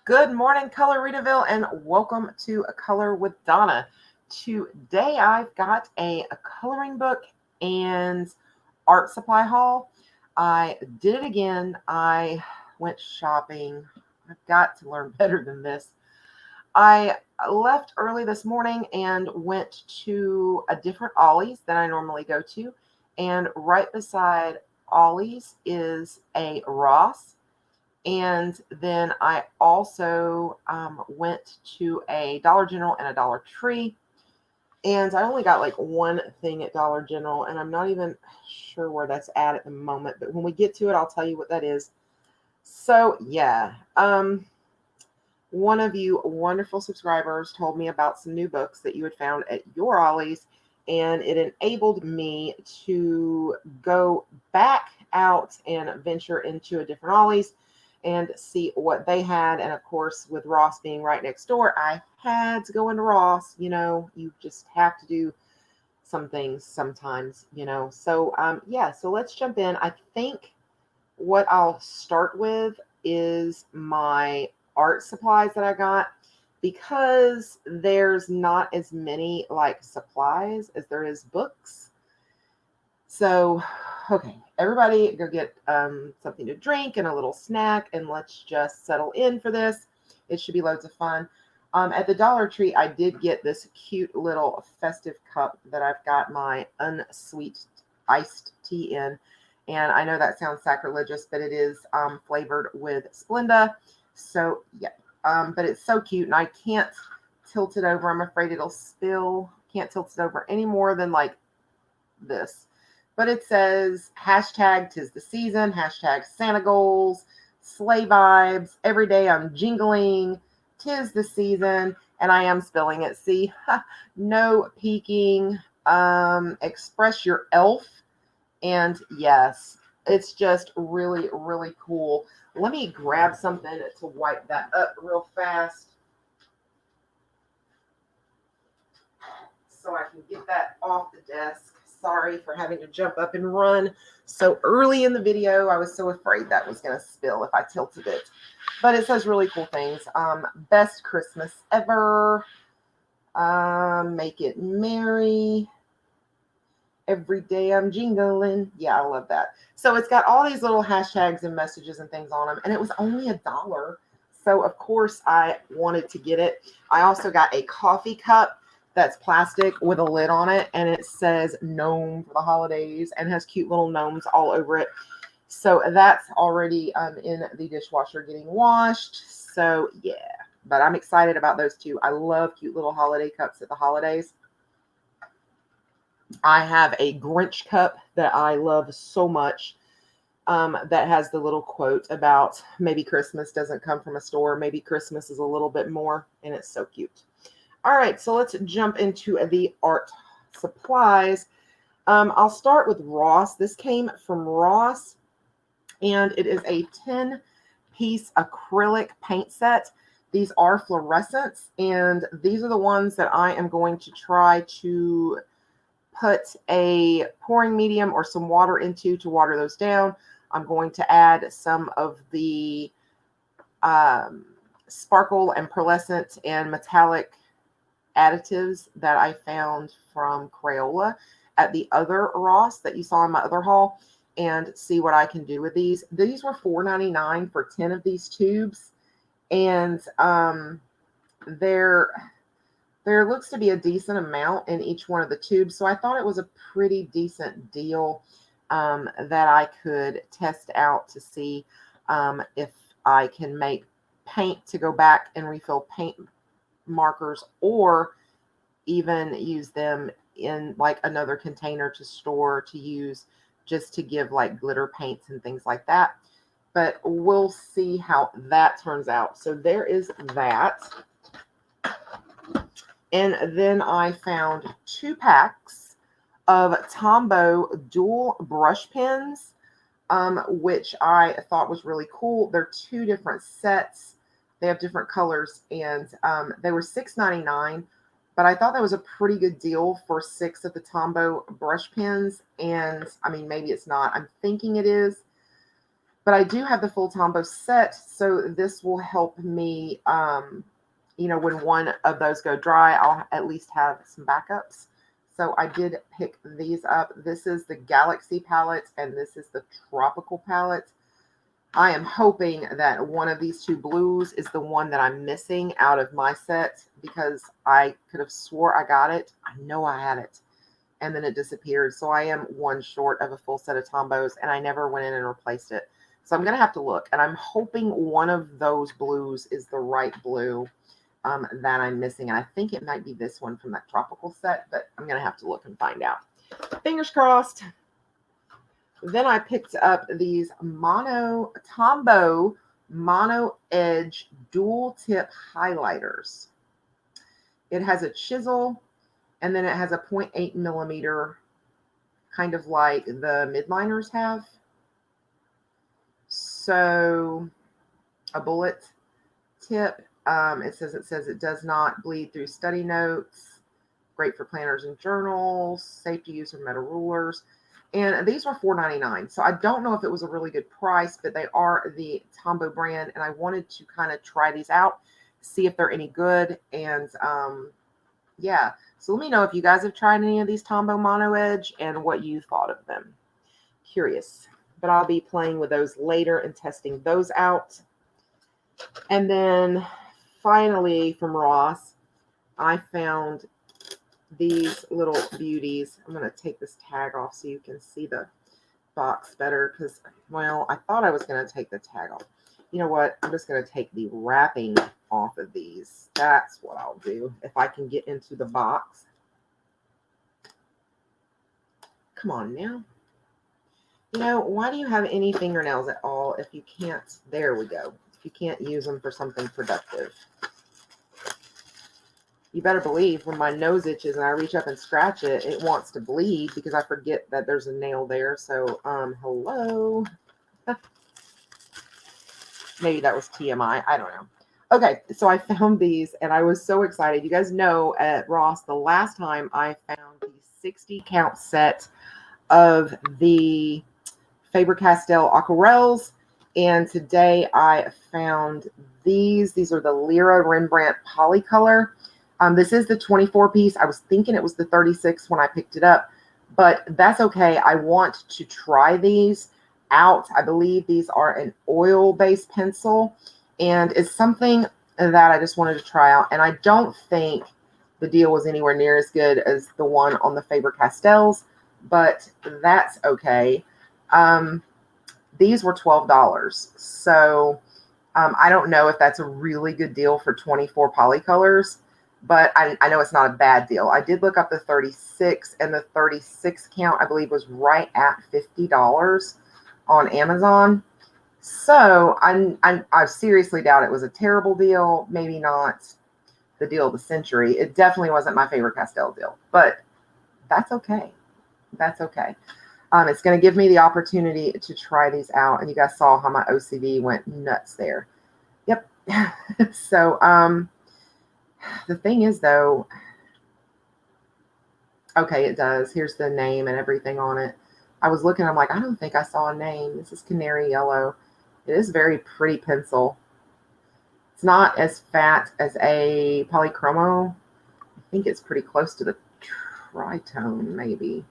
Good morning, Color Readaville, and welcome to A Color with Donna. Today I've got a coloring book and art supply haul. I did it again. I went shopping. I've got to learn better than this. I left early this morning and went to a different Ollies than I normally go to. And right beside Ollies is a Ross. And then I also went to a Dollar General and a Dollar Tree. And I only got like one thing at Dollar General, and I'm not even sure where that's at the moment. But when we get to it, I'll tell you what that is. So, yeah. One of you wonderful subscribers told me about some new books that you had found at your Ollies, and it enabled me to go back out and venture into a different Ollies and see what they had. And of course, with Ross being right next door, I had to go into Ross. You know, you just have to do some things sometimes, you know. So, yeah, so let's jump in. I think what I'll start with is my art supplies that I got, because there's not as many like supplies as there is books. So, okay, everybody go get something to drink and a little snack, and let's just settle in for this. It should be loads of fun. At the Dollar Tree, I did get this cute little festive cup that I've got my unsweet iced tea in. And I know that sounds sacrilegious, but it is flavored with Splenda. So, yeah. But it's so cute, and I can't tilt it over. I'm afraid it'll spill. Can't tilt it over any more than like this. But it says hashtag 'tis the season, hashtag Santa goals, sleigh vibes. Every day I'm jingling, 'tis the season, and I am spilling it. See, no peeking. Express your elf. And yes, it's just really, really cool. Let me grab something to wipe that up real fast so I can get that off the desk. Sorry for having to jump up and run so early in the video. I was so afraid that was going to spill if I tilted it. But it says really cool things. Best Christmas ever. Make it merry. Every day I'm jingling. Yeah, I love that. So it's got all these little hashtags and messages and things on them, and it was only $1. So of course I wanted to get it. I also got a coffee cup that's plastic with a lid on it, and it says gnome for the holidays and has cute little gnomes all over it. So that's already in the dishwasher getting washed. So yeah, but I'm excited about those two. I love cute little holiday cups at the holidays. I have a Grinch cup that I love so much, that has the little quote about maybe Christmas doesn't come from a store. Maybe Christmas is a little bit more, and it's so cute. All right, so let's jump into the art supplies. I'll start with Ross. This came from Ross, and it is a 10-piece acrylic paint set. These are fluorescents, and these are the ones that I am going to try to put a pouring medium or some water into to water those down. I'm going to add some of the sparkle and pearlescent and metallic additives that I found from Crayola at the other Ross that you saw in my other haul, and see what I can do with these. These were $4.99 for 10 of these tubes, and there looks to be a decent amount in each one of the tubes, so I thought it was a pretty decent deal that I could test out to see if I can make paint to go back and refill paint markers, or even use them in like another container to store to use just to give like glitter paints and things like that. But we'll see how that turns out. So there is that. And then I found 2 packs of Tombow dual brush pens, which I thought was really cool. They're 2 different sets. They have different colors, and they were $6.99. But I thought that was a pretty good deal for 6 of the Tombow brush pens. And I mean, maybe it's not. I'm thinking it is. But I do have the full Tombow set, so this will help me, you know, when one of those go dry, I'll at least have some backups. So I did pick these up. This is the Galaxy palette, and this is the Tropical palette. I am hoping that one of these two blues is the one that I'm missing out of my set, because I could have swore I got it. I know I had it, and then it disappeared. So I am one short of a full set of Tombows, and I never went in and replaced it. So I'm going to have to look, and I'm hoping one of those blues is the right blue that I'm missing. And I think it might be this one from that Tropical set, but I'm going to have to look and find out. Fingers crossed. Then I picked up these Tombow Mono Edge dual tip highlighters. It has a chisel, and then it has a 0.8 millimeter, kind of like the midliners have. So a bullet tip. It says it does not bleed through study notes. Great for planners and journals. Safe to use with metal rulers. And these were $4.99. So I don't know if it was a really good price, but they are the Tombow brand, and I wanted to kind of try these out, see if they're any good. And yeah, so let me know if you guys have tried any of these Tombow Mono Edge and what you thought of them. Curious. But I'll be playing with those later and testing those out. And then finally from Ross, I found these little beauties. I'm going to take this tag off so you can see the box better, because, well, I thought I was going to take the tag off. You know what? I'm just going to take the wrapping off of these. That's what I'll do if I can get into the box. Come on now. You know, why do you have any fingernails at all if you can't? There we go. If you can't use them for something productive. You better believe when my nose itches and I reach up and scratch it, it wants to bleed because I forget that there's a nail there. So, hello. Maybe that was TMI. I don't know. Okay, so I found these and I was so excited. You guys know at Ross, the last time I found the 60 count set of the Faber-Castell aquarelles, and today I found these. These are the Lyra Rembrandt Polycolor. This is the 24 piece. I was thinking it was the 36 when I picked it up, but that's okay. I want to try these out. I believe these are an oil-based pencil, and it's something that I just wanted to try out. And I don't think the deal was anywhere near as good as the one on the Faber-Castells, but that's okay. These were $12. So I don't know if that's a really good deal for 24 polycolors, but I know it's not a bad deal. I did look up the 36, and the 36 count, I believe, was right at $50 on Amazon. So I seriously doubt it was a terrible deal. Maybe not the deal of the century. It definitely wasn't my Faber-Castell deal, but that's okay. That's okay. It's going to give me the opportunity to try these out. And you guys saw how my OCD went nuts there. Yep. So the thing is, though, okay, it does. Here's the name and everything on it. I was looking, I'm like, I don't think I saw a name. This is Canary Yellow. It is a very pretty pencil. It's not as fat as a Polychromo. I think it's pretty close to the Tritone, maybe.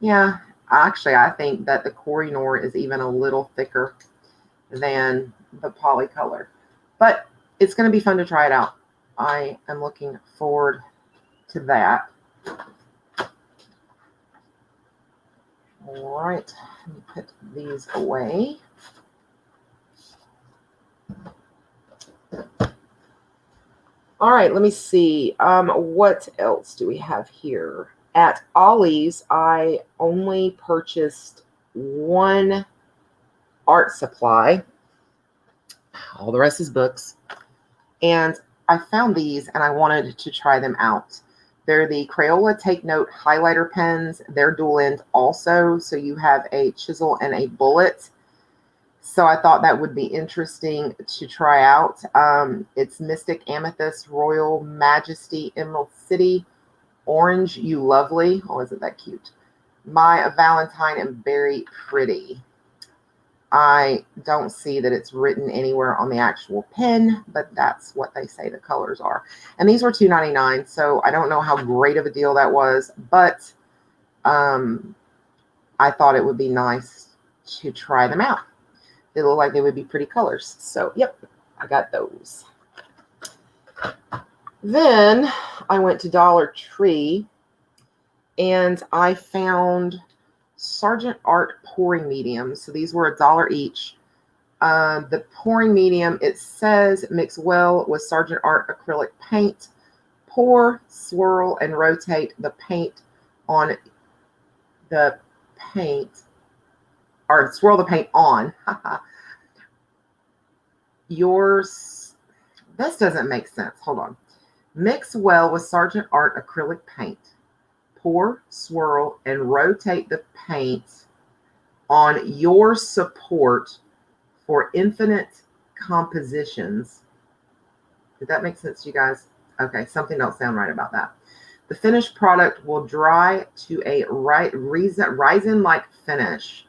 Yeah, actually, I think that the Koh-i-Noor is even a little thicker than the Polycolor. But it's going to be fun to try it out. I am looking forward to that. All right, let me put these away. All right, let me see. What else do we have here? At Ollies, I only purchased one art supply. All the rest is books. And I found these and I wanted to try them out. They're the Crayola Take Note highlighter pens. They're dual end also, so you have a chisel and a bullet. So I thought that would be interesting to try out. It's Mystic Amethyst, Royal Majesty, Emerald City, Orange You Lovely. Oh, isn't that cute? My Valentine and Very Pretty. I don't see that it's written anywhere on the actual pen, but that's what they say the colors are. And these were $2.99, so I don't know how great of a deal that was, but I thought it would be nice to try them out. They look like they would be pretty colors. So, yep, I got those. Then I went to Dollar Tree and I found Sargent Art pouring mediums. So these were $1 each. The pouring medium, it says mix well with Sargent Art acrylic paint. Pour, swirl, and rotate the paint on the paint, or swirl the paint on. This doesn't make sense. Hold on. Mix well with Sargent Art acrylic paint. Pour, swirl, and rotate the paint on your support for infinite compositions. Did that make sense to you guys? Okay, something don't sound right about that. The finished product will dry to a resin-like finish.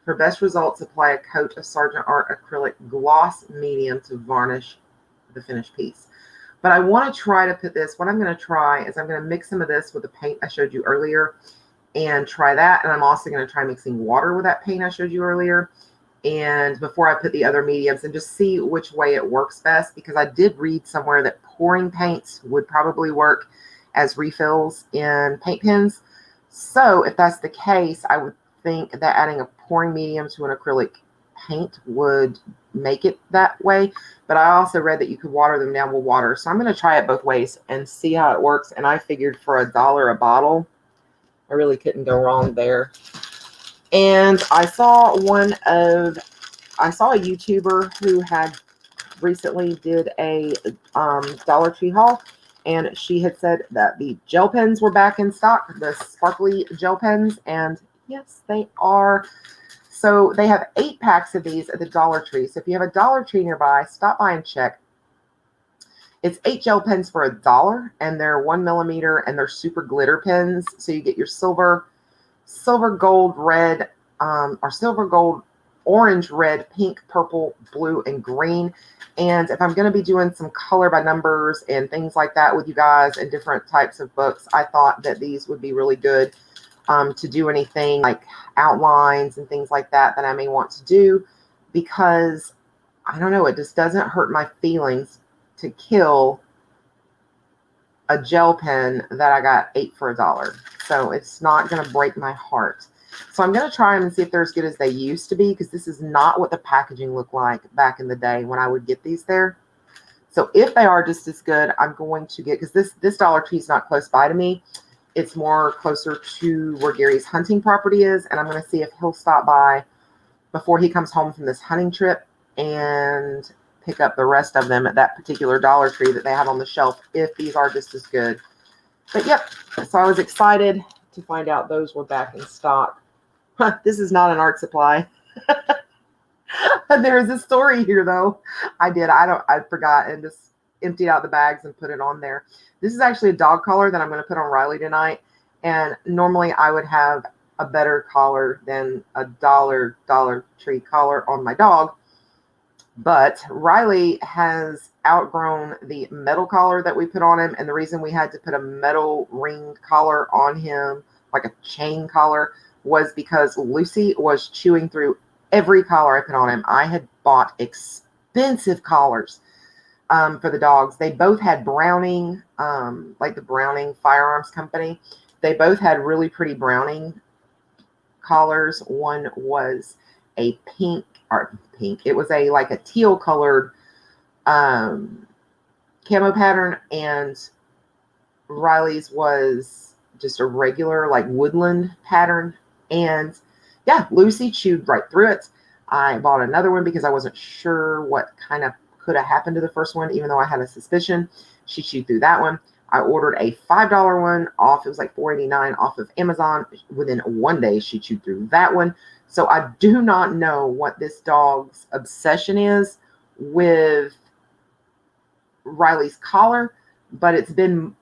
For best results, apply a coat of Sargent Art acrylic gloss medium to varnish the finished piece. But I want to try to put this, what I'm going to try is I'm going to mix some of this with the paint I showed you earlier and try that. And I'm also going to try mixing water with that paint I showed you earlier. And before I put the other mediums, and just see which way it works best, because I did read somewhere that pouring paints would probably work as refills in paint pens. So if that's the case, I would think that adding a pouring medium to an acrylic paint would make it that way. But I also read that you could water them down with water. So I'm going to try it both ways and see how it works. And I figured for $1 a bottle, I really couldn't go wrong there. And I saw a YouTuber who had recently did a Dollar Tree haul, and she had said that the gel pens were back in stock, the sparkly gel pens, and yes, they are. So they have 8 packs of these at the Dollar Tree. So if you have a Dollar Tree nearby, stop by and check. It's 8 gel pens for $1, and they're 1 millimeter, and they're super glitter pens. So you get your silver, gold, red, or silver, gold, orange, red, pink, purple, blue, and green. And if I'm going to be doing some color by numbers and things like that with you guys and different types of books, I thought that these would be really good to do anything like outlines and things like that I may want to do, because I don't know, it just doesn't hurt my feelings to kill a gel pen that I got 8 for $1. So it's not going to break my heart. So I'm going to try them and see if they're as good as they used to be, because this is not what the packaging looked like back in the day when I would get these there. So if they are just as good, I'm going to get, because this Dollar Tree is not close by to me. It's more closer to where Gary's hunting property is. And I'm going to see if he'll stop by before he comes home from this hunting trip and pick up the rest of them at that particular Dollar Tree that they have on the shelf, if these are just as good. But yep, so I was excited to find out those were back in stock. This is not an art supply. There is a story here though. I forgot and just emptied out the bags and put it on there. This is actually a dog collar that I'm going to put on Riley tonight. And normally I would have a better collar than a Dollar Tree collar on my dog. But Riley has outgrown the metal collar that we put on him. And the reason we had to put a metal ringed collar on him, like a chain collar, was because Lucy was chewing through every collar I put on him. I had bought expensive collars for the dogs. They both had Browning, like the Browning Firearms Company. They both had really pretty Browning collars. One was a pink. It was like a teal colored camo pattern, and Riley's was just a regular like woodland pattern. And yeah, Lucy chewed right through it. I bought another one because I wasn't sure what kind of could have happened to the first one, even though I had a suspicion. She chewed through that one. I ordered a $5 one off. It was like $4.89 off of Amazon. Within 1 day, she chewed through that one. So I do not know what this dog's obsession is with Riley's collar, but it's been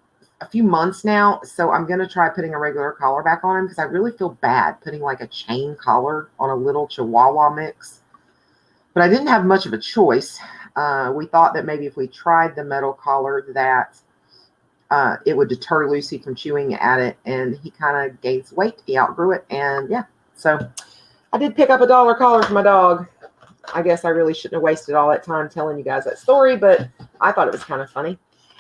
a few months now, so I'm going to try putting a regular collar back on him because I really feel bad putting like a chain collar on a little Chihuahua mix. But I didn't have much of a choice. We thought that maybe if we tried the metal collar that it would deter Lucy from chewing at it, and he kind of gains weight. He outgrew it, and yeah. So I did pick up a $1 collar for my dog. I guess I really shouldn't have wasted all that time telling you guys that story, but I thought it was kind of funny.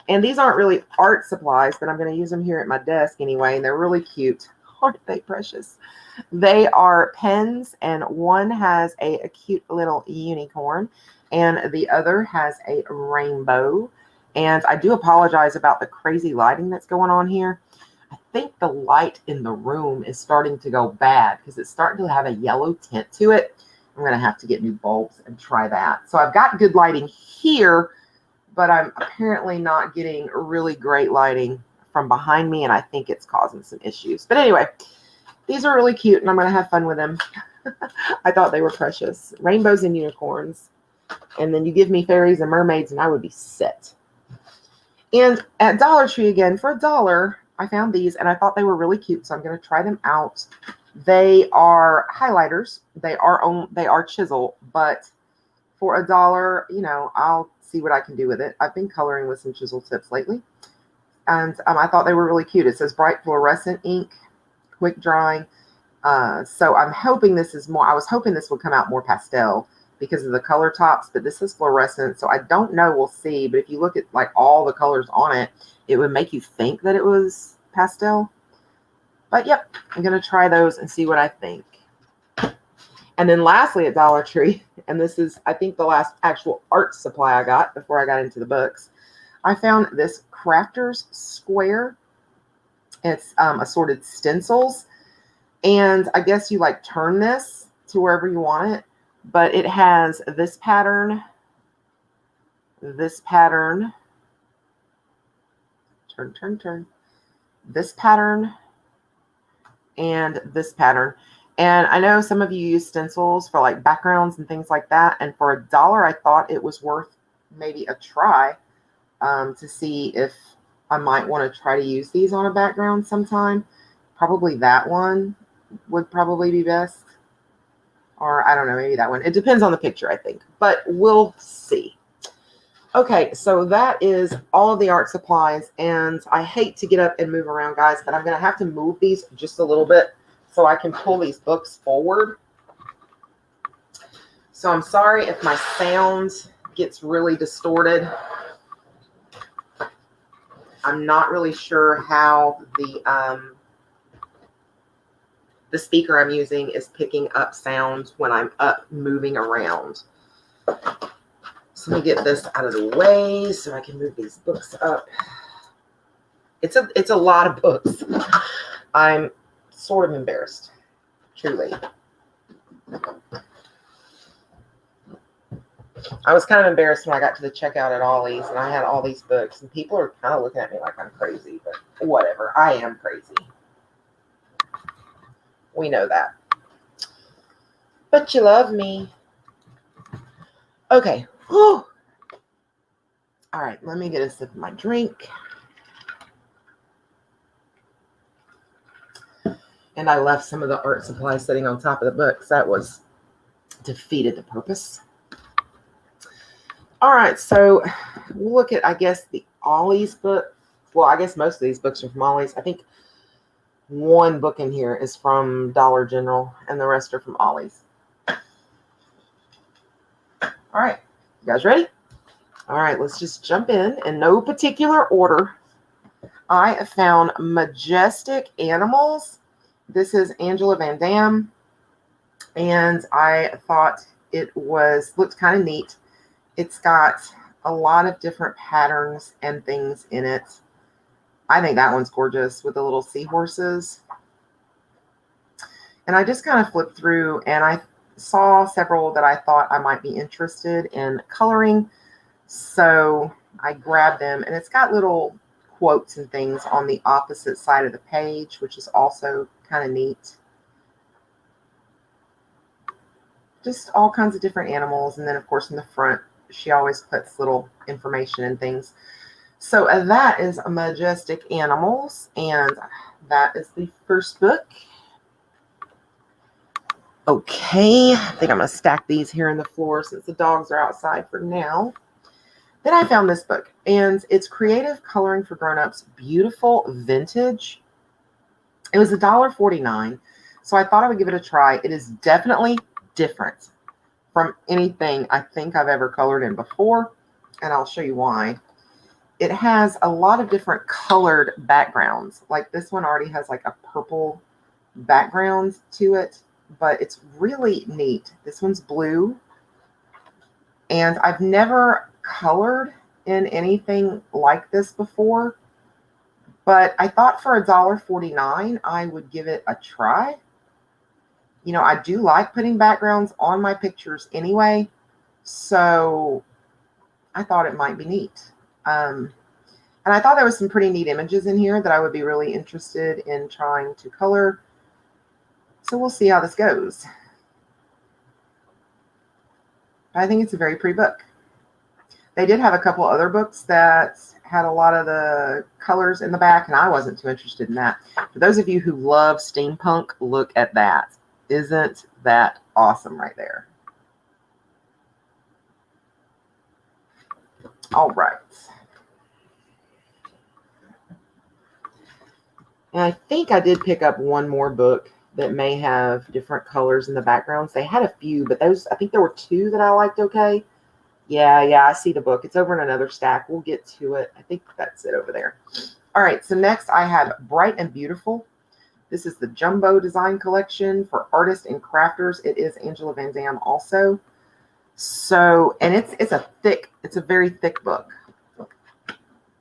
And these aren't really art supplies, but I'm going to use them here at my desk anyway, and they're really cute. Aren't they precious? They are pens, and one has a cute little unicorn, and the other has a rainbow. And I do apologize about the crazy lighting that's going on here. I think the light in the room is starting to go bad because it's starting to have a yellow tint to it. I'm going to have to get new bulbs and try that. So I've got good lighting here, but I'm apparently not getting really great lighting from behind me, and I think it's causing some issues. But anyway, these are really cute, and I'm going to have fun with them. I thought they were precious. Rainbows and unicorns. And then you give me fairies and mermaids, and I would be set. And at Dollar Tree again, for $1, I found these, and I thought they were really cute, so I'm going to try them out. They are highlighters. They are chisel, but for $1, you know, I'll see what I can do with it. I've been coloring with some chisel tips lately, and I thought they were really cute. It says bright fluorescent ink, quick drying. So I'm hoping this is more. I was hoping this would come out more pastel because of the color tops, but this is fluorescent, so I don't know. We'll see. But if you look at like all the colors on it, it would make you think that it was pastel. But yep, I'm going to try those and see what I think. And then lastly at Dollar Tree, and this is, I think, the last actual art supply I got before I got into the books, I found this Crafter's Square. It's assorted stencils. And I guess you like turn this to wherever you want it. But it has this pattern, this pattern, turn, this pattern, and this pattern. And I know some of you use stencils for like backgrounds and things like that. And for $1, I thought it was worth maybe a try to see if I might want to try to use these on a background sometime. Probably that one would probably be best. Or I don't know, maybe that one. It depends on the picture, I think. But we'll see. Okay, so that is all of the art supplies. And I hate to get up and move around, guys, but I'm going to have to move these just a little bit so I can pull these books forward. So I'm sorry if my sound gets really distorted. I'm not really sure how the speaker I'm using is picking up sound when I'm up moving around. So let me get this out of the way so I can move these books up. It's a lot of books. I'm sort of embarrassed, truly. I was kind of embarrassed when I got to the checkout at Ollies and I had all these books and people are kind of looking at me like I'm crazy, but whatever. I am crazy. We know that. But you love me. Okay. Whew. All right, let me get a sip of my drink. And I left some of the art supplies sitting on top of the books. That was defeated the purpose. All right, so we'll look at, I guess, the Ollies book. Well, I guess most of these books are from Ollies. I think one book in here is from Dollar General, and the rest are from Ollies. All right, you guys ready? All right, let's just jump in no particular order. I found Majestic Animals. This is Angela Van Dam, and I thought it looked kind of neat. It's got a lot of different patterns and things in it. I think that one's gorgeous with the little seahorses. And I just kind of flipped through and I saw several that I thought I might be interested in coloring. So I grabbed them, and it's got little quotes and things on the opposite side of the page, which is also kind of neat. Just all kinds of different animals. And then, of course, in the front, she always puts little information and things. So that is Majestic Animals, and that is the first book. Okay, I think I'm going to stack these here on the floor since the dogs are outside for now. Then I found this book, and it's Creative Coloring for Grown-Ups, Beautiful Vintage. It was $1.49, so I thought I would give it a try. It is definitely different from anything I think I've ever colored in before, and I'll show you why. It has a lot of different colored backgrounds. Like this one already has like a purple background to it, but it's really neat. This one's blue, and I've never colored in anything like this before, but I thought for $1.49 I would give it a try. You know, I do like putting backgrounds on my pictures anyway, so I thought it might be neat. And I thought there was some pretty neat images in here that I would be really interested in trying to color. So we'll see how this goes. I think it's a very pretty book. They did have a couple other books that had a lot of the colors in the back, and I wasn't too interested in that. For those of you who love steampunk, look at that. Isn't that awesome right there? All right. And I think I did pick up one more book that may have different colors in the backgrounds. They had a few, but those, I think there were two that I liked okay. Yeah, I see the book. It's over in another stack. We'll get to it. I think that's it over there. All right, so next I have Bright and Beautiful. This is the Jumbo Design Collection for artists and crafters. It is Angela Van Dam also. So, and it's a very thick book.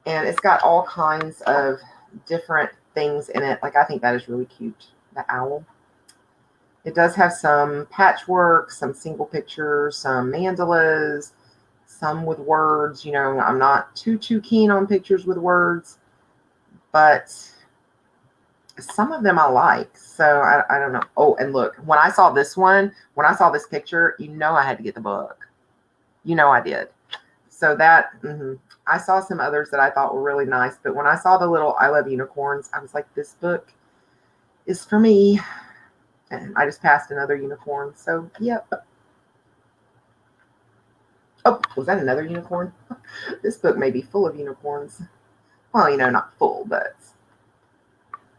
And it's got all kinds of different things in it. Like, I think that is really cute, the owl. It does have some patchwork, some single pictures, some mandalas, some with words. You know, I'm not too keen on pictures with words, but some of them I like. So I don't know. Oh, and look, when I saw this picture, you know I had to get the book. You know I did. So that, I saw some others that I thought were really nice, but when I saw the little I Love Unicorns, I was like, this book is for me. And I just passed another unicorn. So, yep. Oh, was that another unicorn? This book may be full of unicorns. Well, you know, not full, but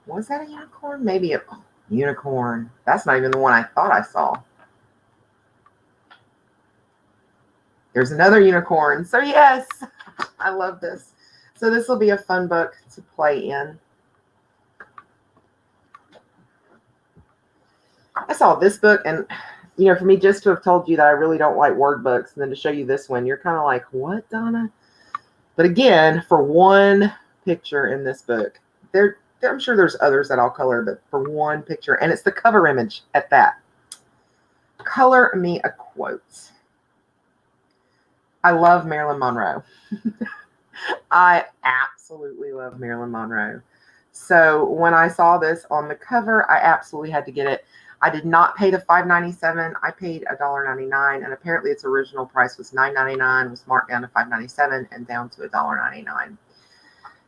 was that a unicorn? Maybe a unicorn. That's not even the one I thought I saw. There's another unicorn. So yes, I love this. So this will be a fun book to play in. I saw this book, and you know, for me just to have told you that I really don't like word books, and then to show you this one, you're kind of like, what, Donna? But again, for one picture in this book, I'm sure there's others that I'll color, but for one picture, and it's the cover image at that. Color me a quote. I love Marilyn Monroe. I absolutely love Marilyn Monroe. So when I saw this on the cover, I absolutely had to get it. I did not pay the $5.97. I paid $1.99, and apparently its original price was $9.99. Was marked down to $5.97 and down to $1.99.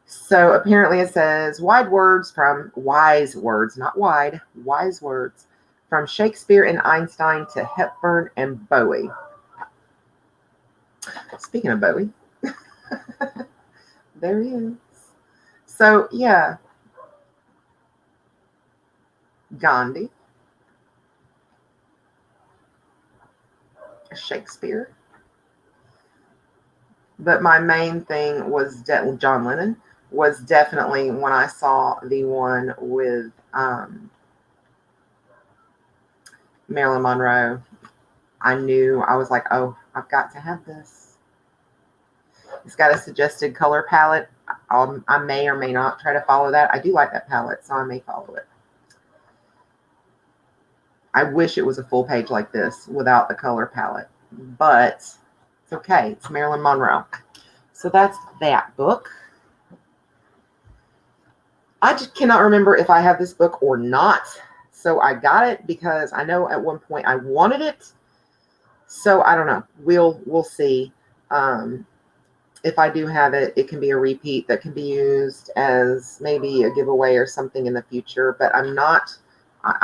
So apparently it says wise words, not wide, wise words from Shakespeare and Einstein to Hepburn and Bowie. Speaking of Bowie, there he is. So yeah, Gandhi, Shakespeare. But my main thing was John Lennon was definitely when I saw the one with Marilyn Monroe. I knew, I was like, oh, I've got to have this. It's got a suggested color palette. I may or may not try to follow that. I do like that palette, so I may follow it. I wish it was a full page like this without the color palette, but it's okay. It's Marilyn Monroe. So that's that book. I just cannot remember if I have this book or not. So I got it because I know at one point I wanted it. So I don't know. We'll see. if I do have it, it can be a repeat that can be used as maybe a giveaway or something in the future. But I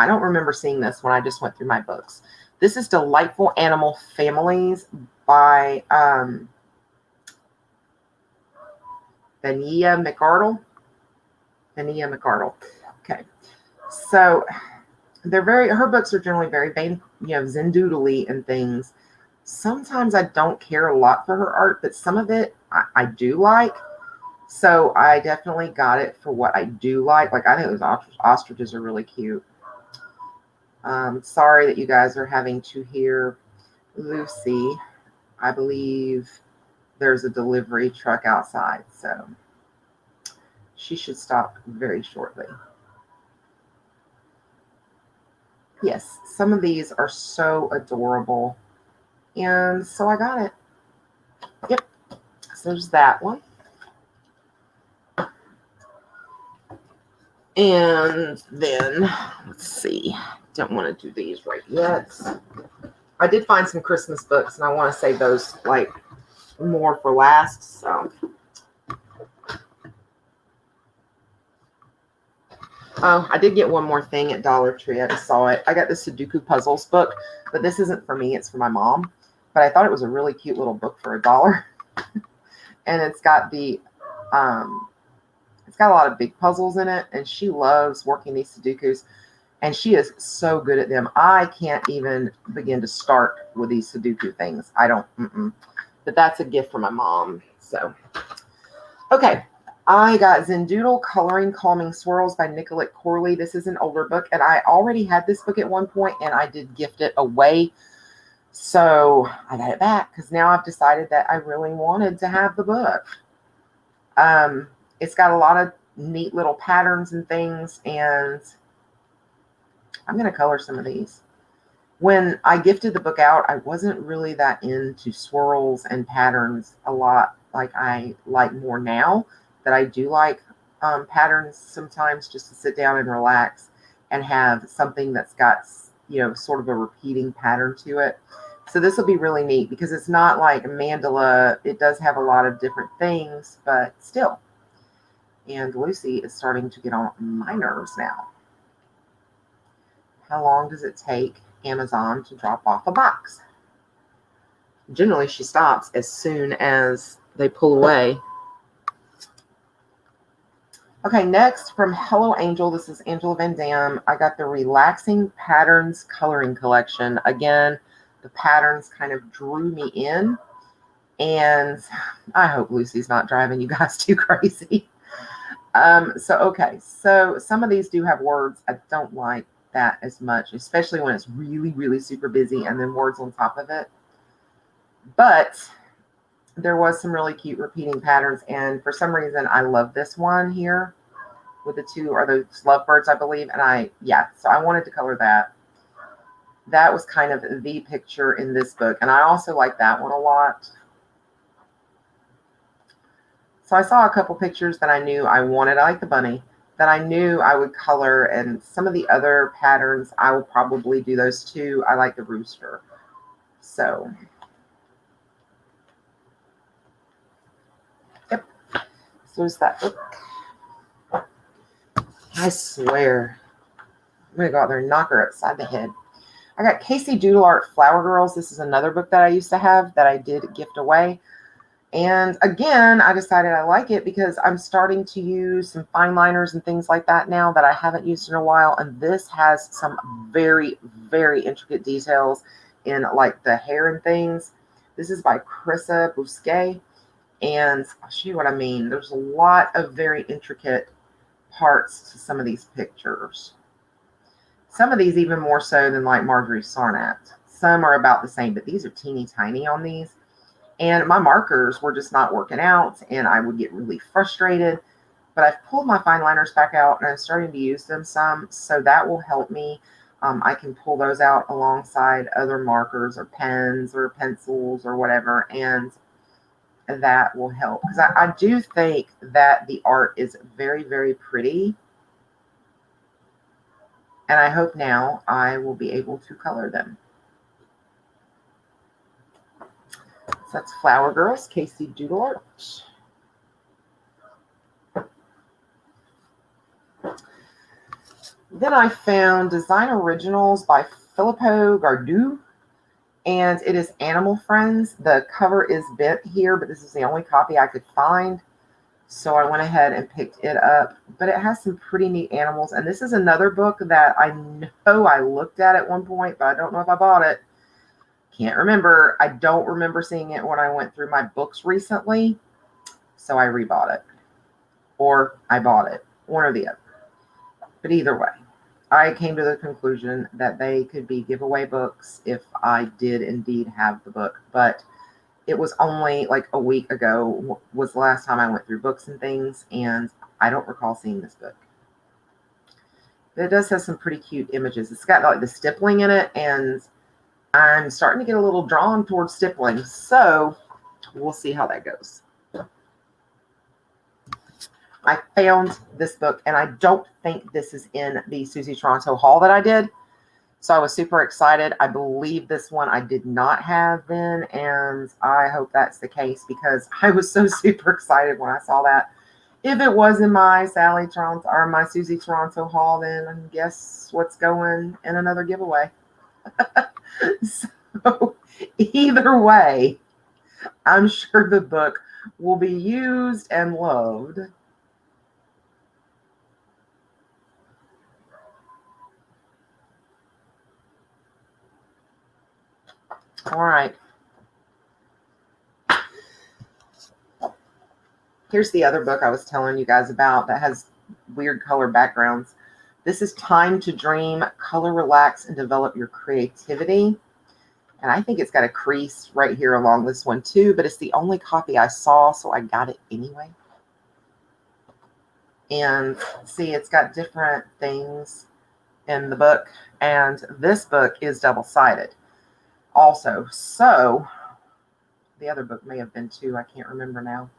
don't remember seeing this when I just went through my books. This is Delightful Animal Families by Vania McArdle. Okay. So her books are generally very Zendoodle-y and things. Sometimes I don't care a lot for her art, but some of it I do like. So I definitely got it for what I do like. Like, I think those ostriches are really cute. Sorry that you guys are having to hear Lucy. I believe there's a delivery truck outside, so she should stop very shortly. Yes, some of these are so adorable, and so I got it. Yep, so there's that one. And then, let's see, don't want to do these right yet. I did find some Christmas books, and I want to save those like more for last, so. Oh, I did get one more thing at Dollar Tree. I just saw it. I got the Sudoku Puzzles book, but this isn't for me. It's for my mom. But I thought it was a really cute little book for $1. And it's got it's got a lot of big puzzles in it, and she loves working these Sudokus, and she is so good at them. I can't even begin to start with these Sudoku things. I don't. But that's a gift from my mom. So, okay. I got Zendoodle Coloring Calming Swirls by Nicolette Corley. This is an older book, and I already had this book at one point, and I did gift it away. So I got it back because now I've decided that I really wanted to have the book. It's got a lot of neat little patterns and things, and I'm going to color some of these. When I gifted the book out, I wasn't really that into swirls and patterns a lot like I like more now. That I do like patterns sometimes, just to sit down and relax and have something that's got, sort of a repeating pattern to it. So this will be really neat because it's not like a mandala. It does have a lot of different things, but still. And Lucy is starting to get on my nerves now. How long does it take Amazon to drop off a box? Generally, she stops as soon as they pull away. Okay, next from Hello Angel. This is Angela Van Dam. I got the Relaxing Patterns Coloring Collection. Again, the patterns kind of drew me in. And I hope Lucy's not driving you guys too crazy. Okay. So some of these do have words. I don't like that as much, especially when it's really, really super busy and then words on top of it. But there was some really cute repeating patterns, and for some reason I love this one here with the two are those lovebirds, I believe, and so I wanted to color that. That was kind of the picture in this book, and I also like that one a lot. So I saw a couple pictures that I knew I wanted. I like the bunny that I knew I would color, and some of the other patterns I will probably do those too. I like the rooster. So yep. So is that book. I swear, I'm going to go out there and knock her upside the head. I got Casey Doodle Art Flower Girls. This is another book that I used to have that I did gift away. And again, I decided I like it because I'm starting to use some fine liners and things like that now that I haven't used in a while. And this has some very, very intricate details in like the hair and things. This is by Carissa Bousquet. And I'll show you what I mean. There's a lot of very intricate parts to some of these pictures. Some of these even more so than like Marjorie Sarnat. Some are about the same, but these are teeny tiny on these. And my markers were just not working out, and I would get really frustrated. But I've pulled my fine liners back out, and I'm starting to use them some, so that will help me. I can pull those out alongside other markers or pens or pencils or whatever, and that will help. Because I do think that the art is very, very pretty. And I hope now I will be able to color them. So that's Flower Girls, Casey Doodle Art. Then I found Design Originals by Filippo Gardu, and it is Animal Friends. The cover is bent here, but this is the only copy I could find. So I went ahead and picked it up, but it has some pretty neat animals. And this is another book that I know I looked at one point, but I don't know if I bought it. Can't remember. I don't remember seeing it when I went through my books recently. So I rebought it, or I bought it, one or the other. But either way, I came to the conclusion that they could be giveaway books if I did indeed have the book. But it was only like a week ago was the last time I went through books and things, and I don't recall seeing this book. But it does have some pretty cute images. It's got like the stippling in it, and I'm starting to get a little drawn towards stippling. So we'll see how that goes. I found this book, and I don't think this is in the Susie Toronto haul that I did. So I was super excited. I believe this one I did not have then, and I hope that's the case because I was so super excited when I saw that. If it was in my Sally Toronto or my Susie Toronto haul, then guess what's going in another giveaway. So either way, I'm sure the book will be used and loved. All right. Here's the other book I was telling you guys about that has weird color backgrounds. This is Time to Dream, Color, Relax, and Develop Your Creativity. And I think it's got a crease right here along this one too, but it's the only copy I saw, so I got it anyway. And see, it's got different things in the book, and this book is double-sided also. So the other book may have been too, I can't remember now.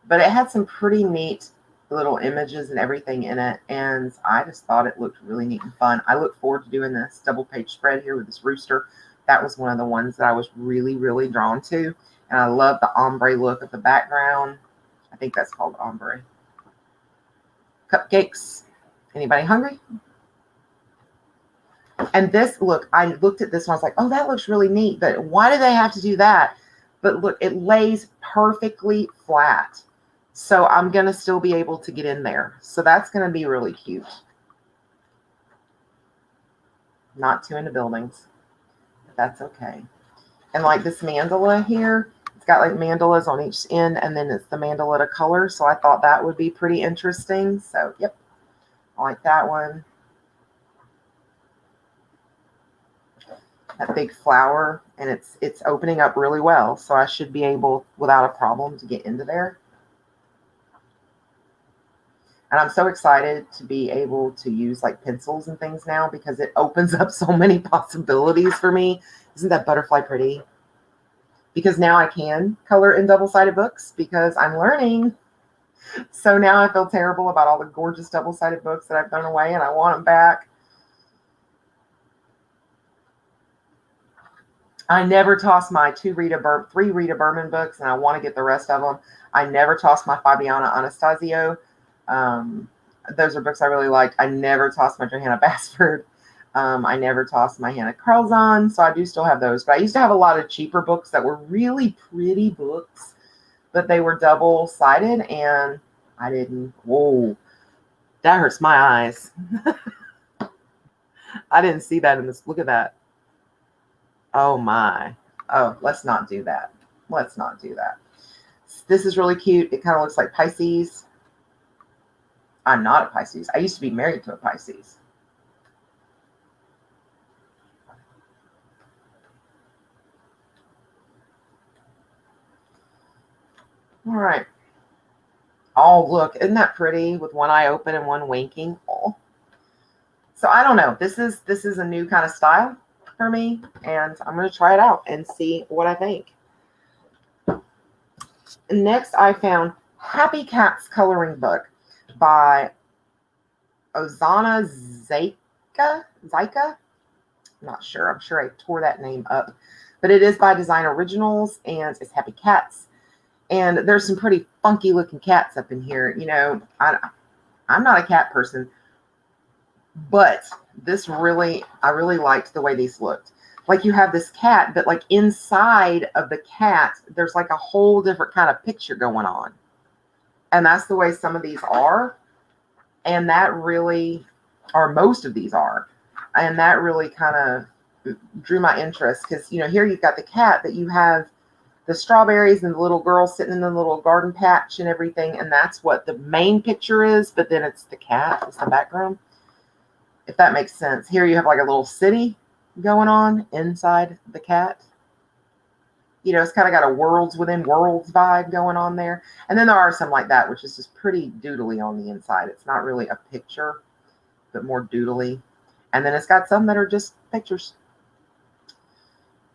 But it had some pretty neat little images and everything in it, and I just thought it looked really neat and fun. I look forward to doing this double-page spread here with this rooster. That was one of the ones that I was really, really drawn to, and I love the ombre look of the background. I think that's called ombre. Cupcakes. Anybody hungry? And this, look, I looked at this one. I was like, oh, that looks really neat, but why do they have to do that? But look, it lays perfectly flat. So I'm going to still be able to get in there. So that's going to be really cute. Not too into buildings. But that's okay. And like this mandala here, it's got like mandalas on each end, and then it's the mandala to color. So I thought that would be pretty interesting. So, yep. I like that one. That big flower, and it's opening up really well. So I should be able, without a problem, to get into there. And I'm so excited to be able to use like pencils and things now because it opens up so many possibilities for me. Isn't that butterfly pretty? Because now I can color in double-sided books because I'm learning. So now I feel terrible about all the gorgeous double-sided books that I've thrown away and I want them back. I never toss my 3 Rita Berman books, and I want to get the rest of them. I never toss my Fabiana Anastasio. Those are books I really liked. I never tossed my Johanna Basford. I never tossed my Hannah Carlzon, so I do still have those. But I used to have a lot of cheaper books that were really pretty books, but they were double-sided, and I didn't. Whoa, that hurts my eyes. I didn't see that in this. Look at that. Oh my. Oh, let's not do that. Let's not do that. This is really cute. It kind of looks like Pisces. I'm not a Pisces. I used to be married to a Pisces. All right. Oh, look. Isn't that pretty with one eye open and one winking? Oh. So I don't know. This is a new kind of style for me, and I'm going to try it out and see what I think. Next, I found Happy Cats Coloring Book by Ozana Zyka. I'm not sure. I'm sure I tore that name up. But it is by Design Originals, and it's Happy Cats. And there's some pretty funky looking cats up in here. You know, I'm not a cat person, but this really, I really liked the way these looked. Like you have this cat, but like inside of the cat, there's like a whole different kind of picture going on. And that's the way some of these are. And that really, or most of these are. And that really kind of drew my interest because, you know, here you've got the cat, but you have the strawberries and the little girl sitting in the little garden patch and everything. And that's what the main picture is. But then it's the cat, it's the background. If that makes sense. Here you have like a little city going on inside the cat. You know, it's kind of got a worlds within worlds vibe going on there. And then there are some like that, which is just pretty doodly on the inside. It's not really a picture, but more doodly. And then it's got some that are just pictures.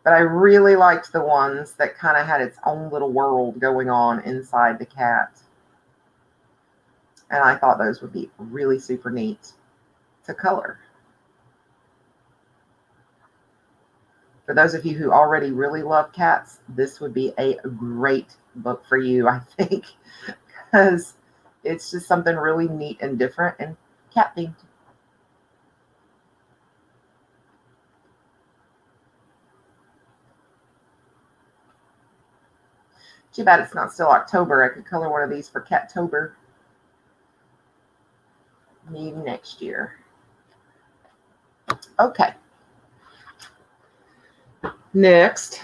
But I really liked the ones that kind of had its own little world going on inside the cat. And I thought those would be really super neat to color. For those of you who already really love cats, this would be a great book for you, I think, because it's just something really neat and different and cat themed. Too bad it's not still October. I could color one of these for Cattober. Maybe next year. Okay. Next,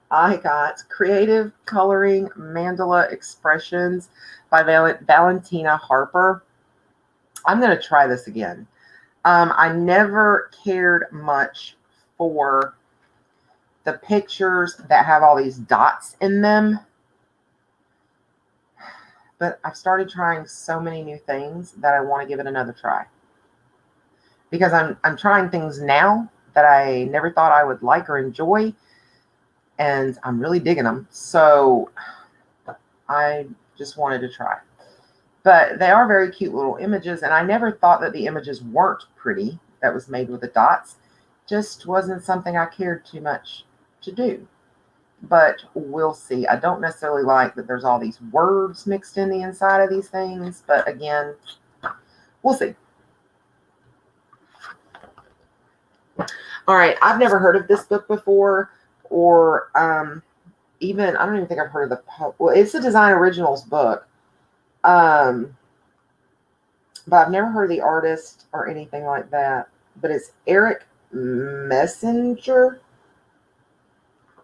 I got Creative Coloring Mandala Expressions by Valentina Harper. I'm going to try this again. I never cared much for the pictures that have all these dots in them. But I've started trying so many new things that I want to give it another try. Because I'm trying things now that I never thought I would like or enjoy. And I'm really digging them. So I just wanted to try. But they are very cute little images. And I never thought that the images weren't pretty. That was made with the dots. Just wasn't something I cared too much to do. But we'll see. I don't necessarily like that there's all these words mixed in the inside of these things. But again, we'll see. All right. I've never heard of this book before. Or even, I don't even think I've heard of well, it's a Design Originals book. But I've never heard of the artist or anything like that. But it's Eric Messenger.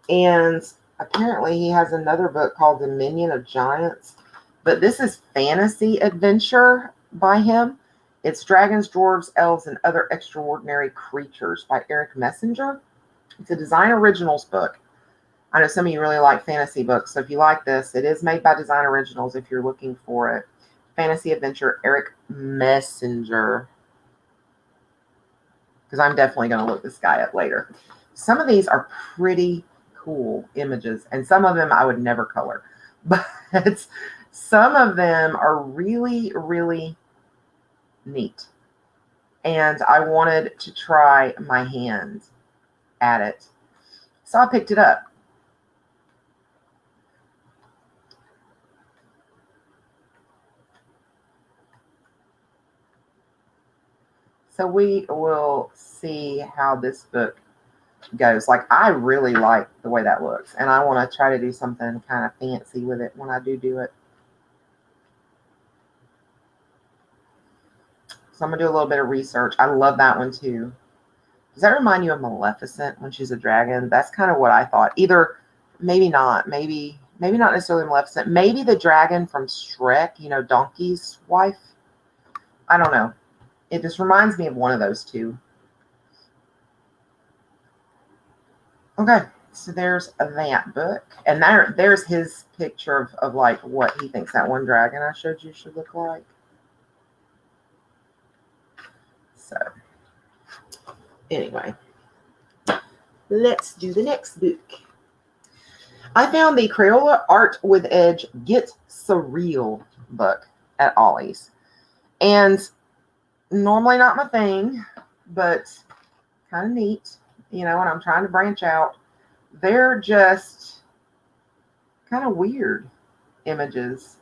And apparently he has another book called Dominion of Giants. But this is fantasy adventure by him. It's Dragons, Dwarves, Elves, and Other Extraordinary Creatures by Eric Messenger. It's a Design Originals book. I know some of you really like fantasy books. So if you like this, it is made by Design Originals if you're looking for it. Fantasy adventure, Eric Messenger. Because I'm definitely going to look this guy up later. Some of these are pretty cool images, and some of them I would never color, but some of them are really, really neat, and I wanted to try my hand at it, so I picked it up. So we will see how this book goes. Like, I really like the way that looks, and I want to try to do something kind of fancy with it when I do it. So I'm gonna do a little bit of research. I love that one too. Does that remind you of Maleficent when she's a dragon? That's kind of what I thought. Either, maybe not, maybe not necessarily Maleficent, maybe the dragon from Shrek, you know, Donkey's wife. I don't know. It just reminds me of one of those two. Okay, so there's that book. And there's his picture of like what he thinks that one dragon I showed you should look like. So, anyway, let's do the next book. I found the Crayola Art with Edge Get Surreal book at Ollies. And normally not my thing, but kind of neat. you know, and I'm trying to branch out. They're just kind of weird images,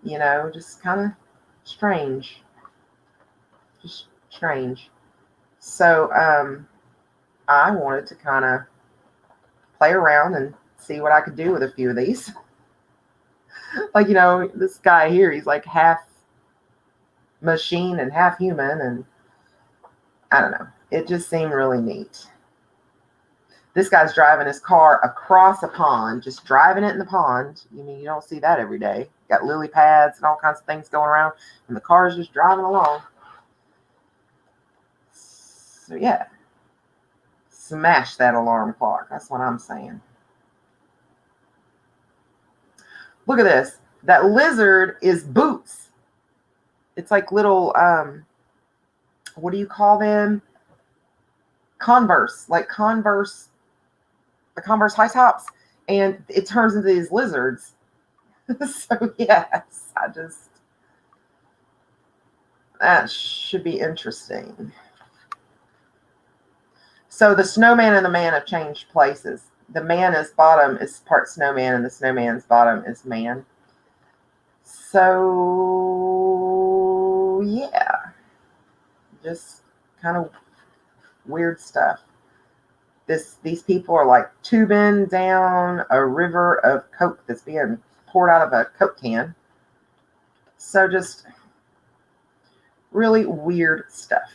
you know, just kind of strange. Just strange. So I wanted to kind of play around and see what I could do with a few of these. Like, you know, this guy here, he's like half machine and half human, and I don't know. It just seemed really neat. This guy's driving his car across a pond, just driving it in the pond. You mean, you don't see that every day. Got lily pads and all kinds of things going around, and the car's just driving along. So yeah, smash that alarm clock. That's what I'm saying. Look at this. That lizard is boots. It's like little, what do you call them? Converse, like Converse, the Converse high tops. And it turns into these lizards. So yes, that should be interesting. So the snowman and the man have changed places. The man is bottom is part snowman, and the snowman's bottom is man. So yeah, just kind of weird stuff. These people are like tubing down a river of Coke that's being poured out of a Coke can. So just really weird stuff.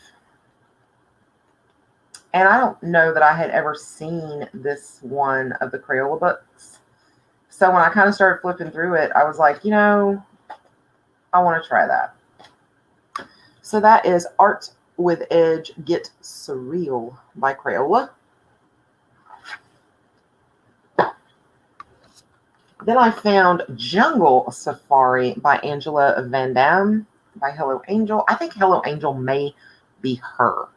And I don't know that I had ever seen this one of the Crayola books. So when I kind of started flipping through it, I was like, you know, I want to try that. So that is Art with Edge Get Surreal by Crayola. Then I found Jungle Safari by Angela Van Dam by Hello Angel. I think Hello Angel may be her,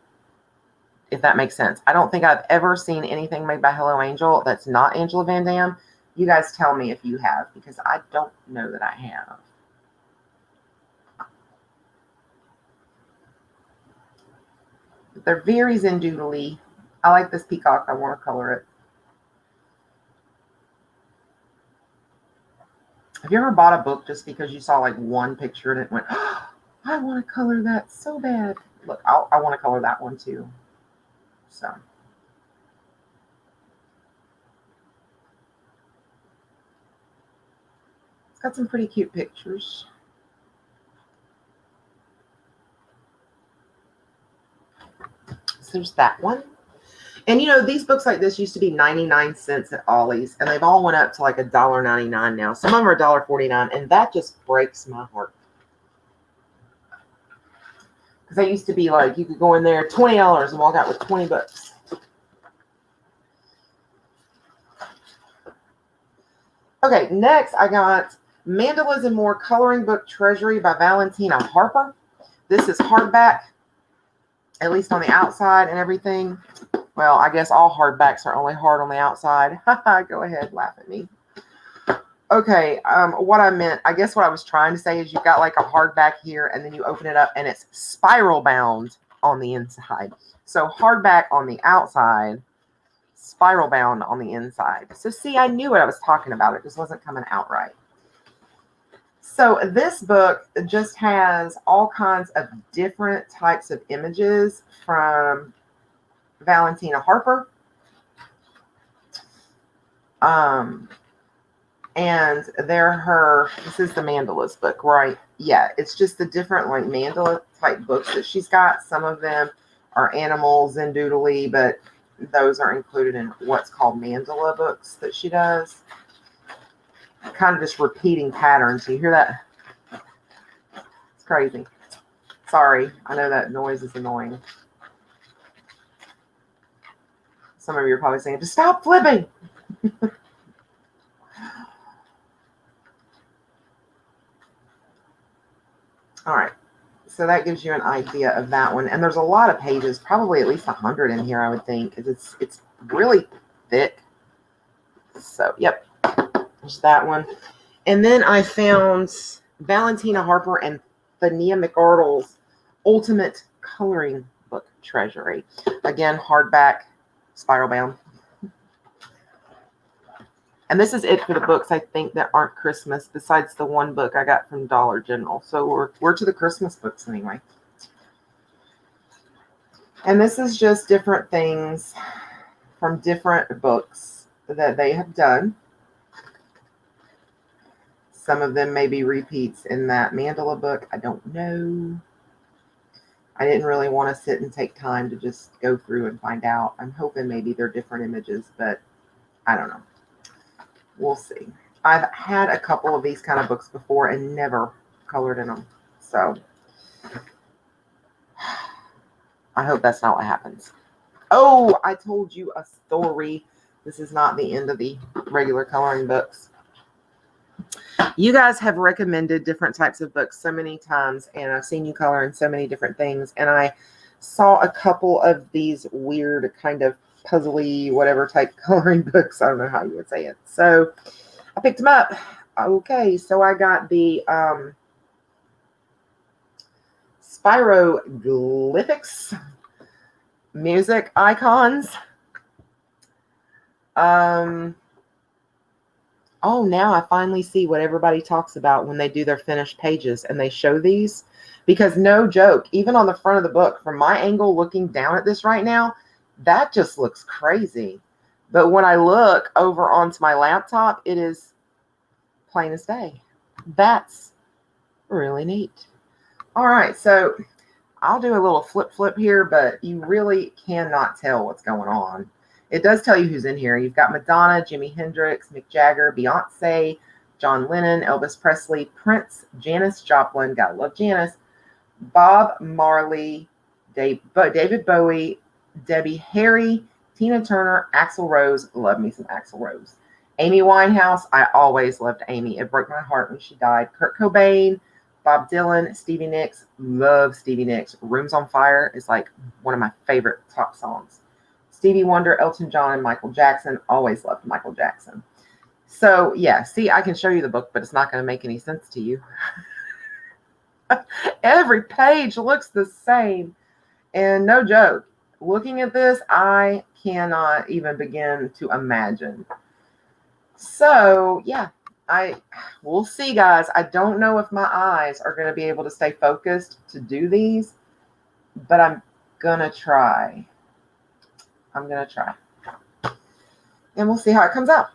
if that makes sense. I don't think I've ever seen anything made by Hello Angel that's not Angela Van Dam. You guys tell me if you have, because I don't know that I have. But they're very Zendoodle-y. I like this peacock. I want to color it. Have you ever bought a book just because you saw like one picture and it went, oh, I want to color that so bad? Look, I want to color that one too. So. It's got some pretty cute pictures. So there's that one. And you know, these books like this used to be 99 cents at Ollies, and they've all went up to like $1.99 now. Some of them are $1.49, and that just breaks my heart. Because they used to be like, you could go in there $20 and walk out with 20 books. Okay, next I got Mandalas and More Coloring Book Treasury by Valentina Harper. This is hardback, at least on the outside and everything. Well, I guess all hardbacks are only hard on the outside. Go ahead, laugh at me. Okay, what I meant, I guess what I was trying to say is you've got like a hardback here, and then you open it up, and it's spiral bound on the inside. So hardback on the outside, spiral bound on the inside. So see, I knew what I was talking about. It just wasn't coming out right. So this book just has all kinds of different types of images from Valentina Harper. And this is the Mandalas book, right? Yeah, it's just the different like mandala type books that she's got. Some of them are animals and doodly, but those are included in what's called mandala books that she does. Kind of just repeating patterns. You hear that? It's crazy. Sorry, I know that noise is annoying. Some of you are probably saying, just stop flipping. All right. So that gives you an idea of that one. And there's a lot of pages, probably at least 100 in here, I would think. It's really thick. So, yep. There's that one. And then I found Valentina Harper and Thania McArdle's Ultimate Coloring Book Treasury. Again, hardback. spiral bound. And this is it for the books I think that aren't Christmas, besides the one book I got from Dollar General. So we're to the Christmas books anyway. And this is just different things from different books that they have done. Some of them may be repeats in that Mandala book. I don't know. I didn't really want to sit and take time to just go through and find out. I'm hoping maybe they're different images, but I don't know. We'll see. I've had a couple of these kind of books before and never colored in them. So I hope that's not what happens. Oh, I told you a story. This is not the end of the regular coloring books. You guys have recommended different types of books so many times, and I've seen you color in so many different things. And I saw a couple of these weird kind of puzzly, whatever type coloring books. I don't know how you would say it. So I picked them up. Okay, so I got the Spyroglyphics music icons. Oh, now I finally see what everybody talks about when they do their finished pages and they show these. Because no joke, even on the front of the book, from my angle looking down at this right now, that just looks crazy. But when I look over onto my laptop, it is plain as day. That's really neat. All right, so I'll do a little flip here, but you really cannot tell what's going on. It does tell you who's in here. You've got Madonna, Jimi Hendrix, Mick Jagger, Beyonce, John Lennon, Elvis Presley, Prince, Janis Joplin, gotta love Janis, Bob Marley, David Bowie, Debbie Harry, Tina Turner, Axl Rose, love me some Axl Rose, Amy Winehouse, I always loved Amy. It broke my heart when she died. Kurt Cobain, Bob Dylan, Stevie Nicks, love Stevie Nicks. Rooms on Fire is like one of my favorite top songs. Stevie Wonder, Elton John, and Michael Jackson. Always loved Michael Jackson. So, yeah, see, I can show you the book, but it's not going to make any sense to you. Every page looks the same. And no joke, looking at this, I cannot even begin to imagine. So, yeah, we'll see, guys. I don't know if my eyes are going to be able to stay focused to do these, but I'm going to try. I'm going to try. And we'll see how it comes out.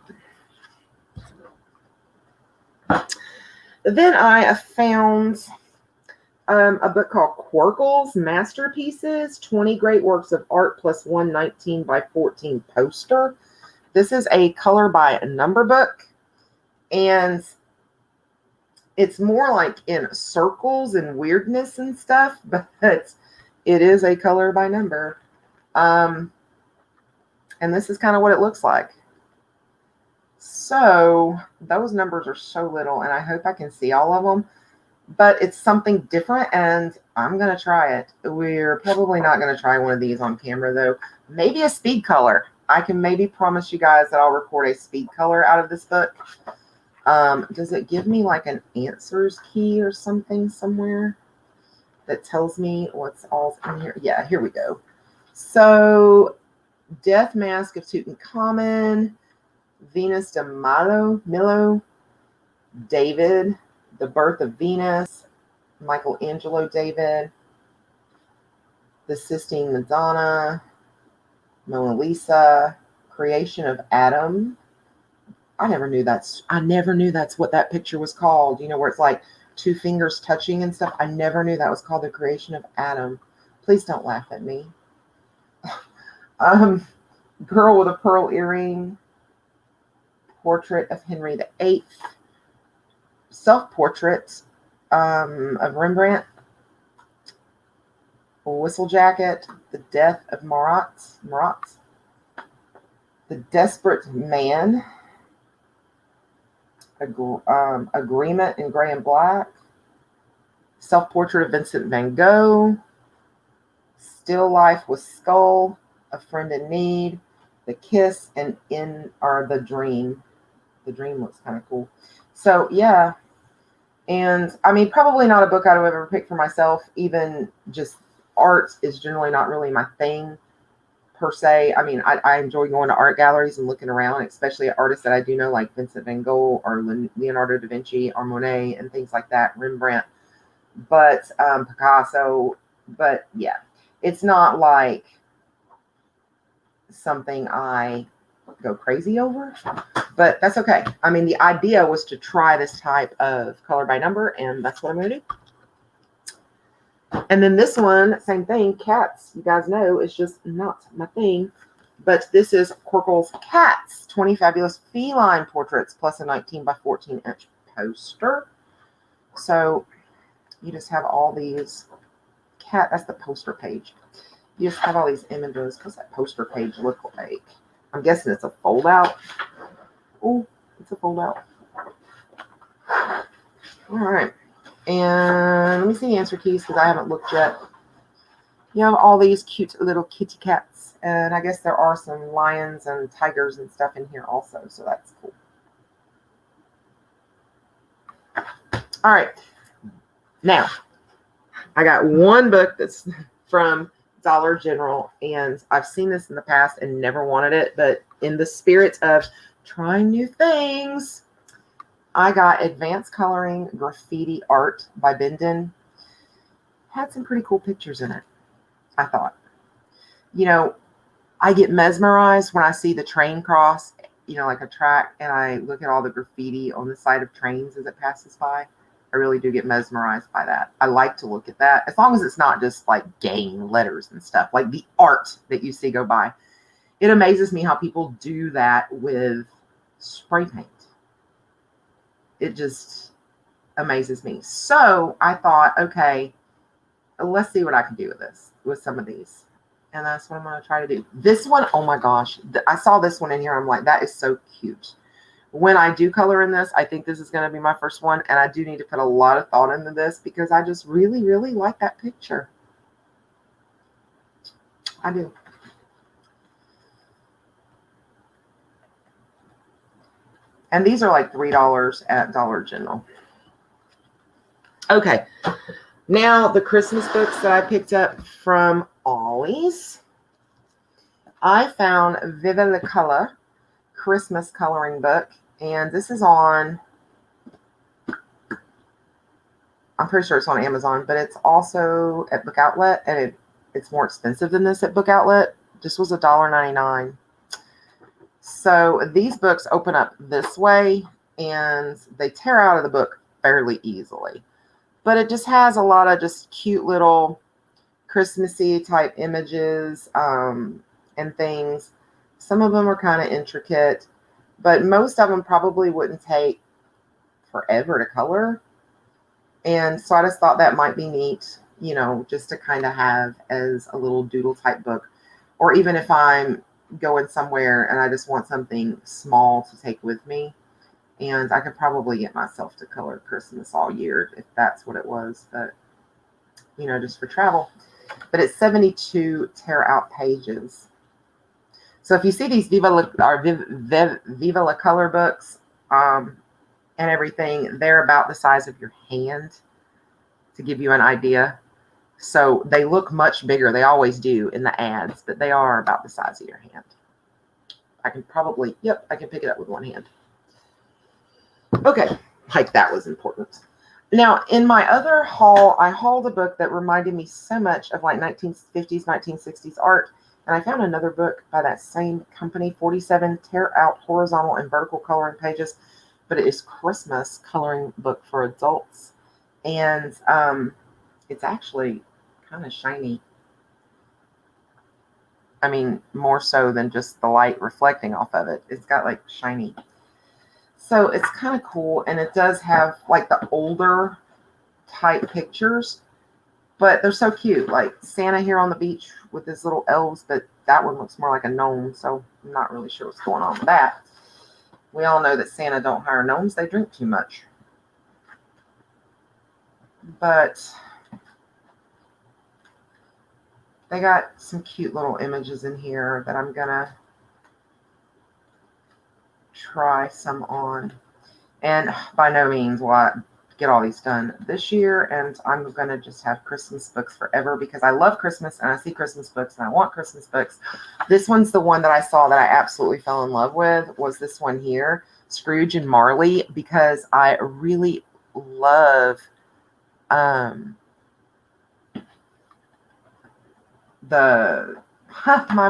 Then I found a book called Quirkles Masterpieces, 20 Great Works of Art plus one 19 by 14 poster. This is a color by number book. And it's more like in circles and weirdness and stuff, but it is a color by number. And this is kind of what it looks like. So those numbers are so little, and I hope I can see all of them. But it's something different, and I'm going to try it. We're probably not going to try one of these on camera, though. Maybe a speed color. I can maybe promise you guys that I'll record a speed color out of this book. Does it give me like an answers key or something somewhere that tells me what's all in here? Yeah, here we go. So, Death Mask of Tutankhamun, Venus de Milo, David, The Birth of Venus, Michelangelo David, The Sistine Madonna, Mona Lisa, Creation of Adam. I never knew that's what that picture was called. You know, where it's like two fingers touching and stuff. I never knew that was called The Creation of Adam. Please don't laugh at me. Girl with a Pearl Earring, Portrait of Henry VIII, Self-Portrait of Rembrandt, Whistle Jacket, The Death of Marat, The Desperate Man, Agreement in Gray and Black, Self-Portrait of Vincent van Gogh, Still Life with Skull, A Friend in Need, The Kiss, and The Dream. The Dream looks kind of cool. So, yeah. And, I mean, probably not a book I would ever pick for myself. Even just art is generally not really my thing, per se. I mean, I enjoy going to art galleries and looking around, especially at artists that I do know, like Vincent van Gogh or Leonardo da Vinci or Monet and things like that, Rembrandt, but Picasso. But yeah, it's not like something I go crazy over, but that's okay. I mean, the idea was to try this type of color by number, and that's what I'm going to do. And then this one, same thing, cats, you guys know, is just not my thing. But this is Quirkles Cats, 20 Fabulous Feline Portraits, plus a 19 by 14 inch poster. So you just have all these that's the poster page. You just have all these images. What's that poster page look like? I'm guessing it's a fold out. Oh, it's a fold out. All right. And let me see the answer keys because I haven't looked yet. You have all these cute little kitty cats. And I guess there are some lions and tigers and stuff in here also. So that's cool. All right. Now, I got one book that's from Dollar General. And I've seen this in the past and never wanted it. But in the spirit of trying new things, I got Advanced Coloring Graffiti Art by Bendon. Had some pretty cool pictures in it, I thought. You know, I get mesmerized when I see the train cross, you know, like a track, and I look at all the graffiti on the side of trains as it passes by. I really do get mesmerized by that. I like to look at that, as long as it's not just like gang letters and stuff, like the art that you see go by. It amazes me how people do that with spray paint. It just amazes me. So I thought, okay, let's see what I can do with this, with some of these. And that's what I'm going to try to do. This one, oh my gosh, I saw this one in here. I'm like, that is so cute. When I do color in this, I think this is going to be my first one. And I do need to put a lot of thought into this because I just really, really like that picture. I do. And these are like $3 at Dollar General. Okay. Now, the Christmas books that I picked up from Ollies. I found Vive le Color Christmas coloring book. And this is on, I'm pretty sure it's on Amazon, but it's also at Book Outlet. And it's more expensive than this at Book Outlet. This was $1.99. So these books open up this way and they tear out of the book fairly easily. But it just has a lot of just cute little Christmassy type images and things. Some of them are kind of intricate, but most of them probably wouldn't take forever to color. And so I just thought that might be neat, you know, just to kind of have as a little doodle type book. Or even if I'm going somewhere and I just want something small to take with me. And I could probably get myself to color Christmas all year if that's what it was. But, you know, just for travel. But it's 72 tear out pages. So if you see these Viva la Color books and everything, they're about the size of your hand to give you an idea. So they look much bigger. They always do in the ads, but they are about the size of your hand. I can probably, yep, I can pick it up with one hand. Okay, like that was important. Now, in my other haul, I hauled a book that reminded me so much of like 1950s, 1960s art. And I found another book by that same company, 47 tear out horizontal and vertical coloring pages. But it is Christmas coloring book for adults. And it's actually kind of shiny. I mean, more so than just the light reflecting off of it. It's got like shiny. So it's kind of cool. And it does have like the older type pictures, but they're so cute. Like Santa here on the beach with his little elves, but that one looks more like a gnome. So I'm not really sure what's going on with that. We all know that Santa don't hire gnomes. They drink too much. But they got some cute little images in here that I'm going to try some on. And by no means will I get all these done this year, and I'm going to just have Christmas books forever because I love Christmas and I see Christmas books and I want Christmas books. This one's the one that I saw that I absolutely fell in love with, was this one here, Scrooge and Marley, because I really love my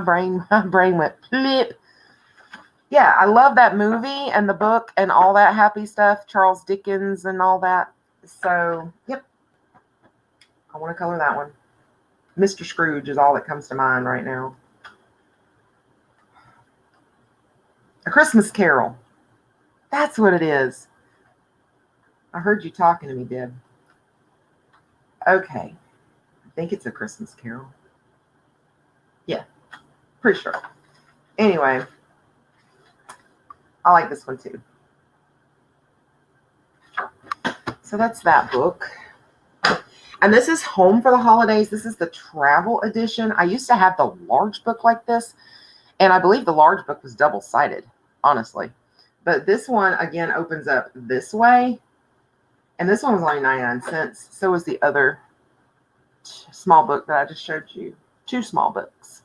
brain went flip. Yeah, I love that movie and the book and all that happy stuff, Charles Dickens and all that. So, yep, I want to color that one. Mr. Scrooge is all that comes to mind right now. A Christmas Carol. That's what it is. I heard you talking to me, Deb. Okay. I think it's A Christmas Carol. Yeah, pretty sure. Anyway, I like this one too. So that's that book. And this is Home for the Holidays. This is the travel edition. I used to have the large book like this, and I believe the large book was double-sided, honestly. But this one, again, opens up this way. And this one was only 99 cents. So was the other small book that I just showed you. 2 small books.